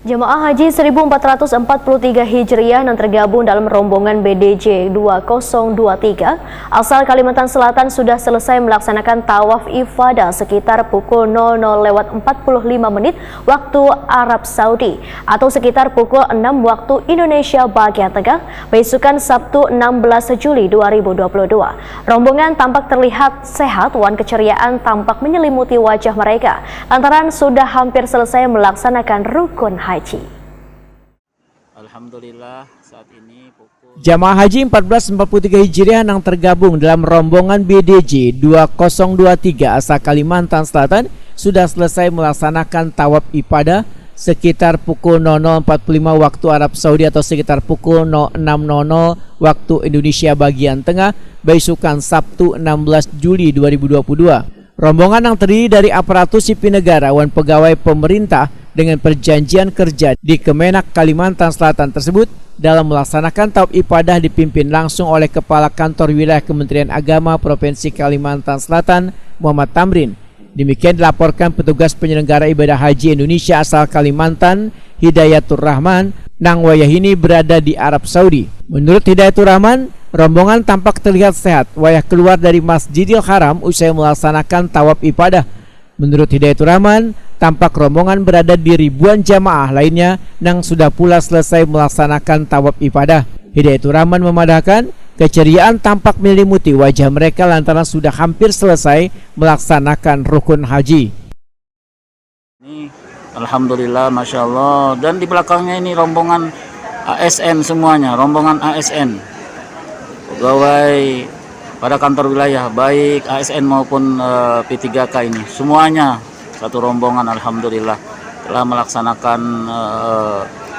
Jemaah Haji 1443 Hijriah yang tergabung dalam rombongan BDJ 2023 asal Kalimantan Selatan sudah selesai melaksanakan tawaf ifadah sekitar pukul 00.45 waktu Arab Saudi atau sekitar pukul 6 waktu Indonesia bagian tengah besokan Sabtu 16 Juli 2022. Rombongan tampak terlihat sehat dan keceriaan tampak menyelimuti wajah mereka lantaran sudah hampir selesai melaksanakan rukun haji. Alhamdulillah saat ini Jamaah Haji 1443 Hijriah yang tergabung dalam rombongan BDJ 2023 asal Kalimantan Selatan sudah selesai melaksanakan tawaf ibadah sekitar pukul 00.45 waktu Arab Saudi atau sekitar pukul 06.00 waktu Indonesia bagian tengah besokan Sabtu 16 Juli 2022. Rombongan yang terdiri dari aparatus sipil negara dan pegawai pemerintah dengan perjanjian kerja di Kemenak Kalimantan Selatan tersebut dalam melaksanakan tawaf ibadah dipimpin langsung oleh Kepala Kantor Wilayah Kementerian Agama Provinsi Kalimantan Selatan Muhammad Tamrin. Demikian dilaporkan petugas penyelenggara ibadah haji Indonesia asal Kalimantan Hidayatur Rahman nang wayahini berada di Arab Saudi. Menurut Hidayatur Rahman, rombongan tampak terlihat sehat wayah keluar dari Masjidil Haram usai melaksanakan tawaf ibadah. Menurut Hidayatur Rahman, tampak rombongan berada di ribuan jamaah lainnya yang sudah pula selesai melaksanakan tawaf ibadah. Hidayatur Rahman memadahkan keceriaan tampak menyelimuti wajah mereka lantaran sudah hampir selesai melaksanakan rukun haji. Ini Alhamdulillah, Masya Allah. Dan di belakangnya ini rombongan ASN semuanya, rombongan ASN. Pegawai pada kantor wilayah, baik ASN maupun P3K ini. Semuanya satu rombongan Alhamdulillah telah melaksanakan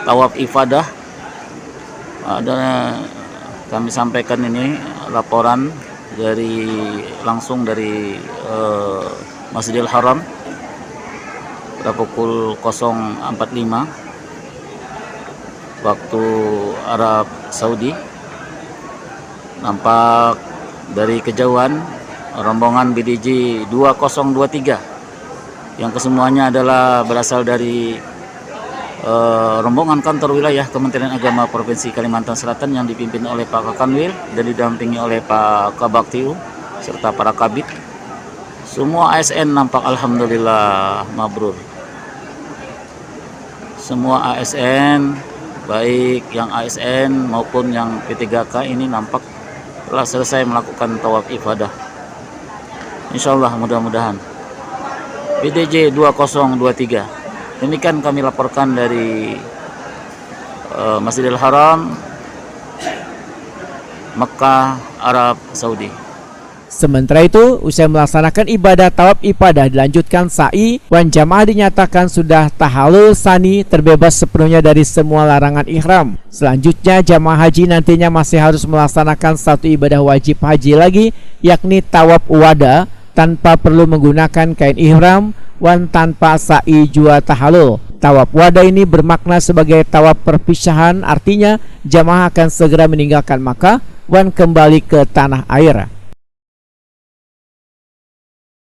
tawaf ifadah. Kami sampaikan ini laporan langsung dari Masjidil Haram pada pukul 0.45 waktu Arab Saudi. Nampak dari kejauhan rombongan BDJ 2023 yang kesemuanya adalah berasal dari rombongan kantor wilayah Kementerian Agama Provinsi Kalimantan Selatan yang dipimpin oleh Pak Kakanwil dan didampingi oleh Pak Kabaktiu serta para kabit. Semua ASN nampak Alhamdulillah mabrur. Semua ASN, baik yang ASN maupun yang P3K ini nampak telah selesai melakukan tawaf ibadah. Insyaallah mudah-mudahan. BDJ 2023. Demikian kami laporkan dari Masjidil Haram, Mekah, Arab Saudi. Sementara itu, usai melaksanakan ibadah tawaf ibadah dilanjutkan sa'i, wan jamaah dinyatakan sudah tahallul sani terbebas sepenuhnya dari semua larangan ihram. Selanjutnya, jamaah haji nantinya masih harus melaksanakan satu ibadah wajib haji lagi, yakni tawaf wada tanpa perlu menggunakan kain ihram wan tanpa sa'i jua tahallul. Tawaf wada ini bermakna sebagai tawaf perpisahan, artinya jamaah akan segera meninggalkan Makkah wan kembali ke tanah air.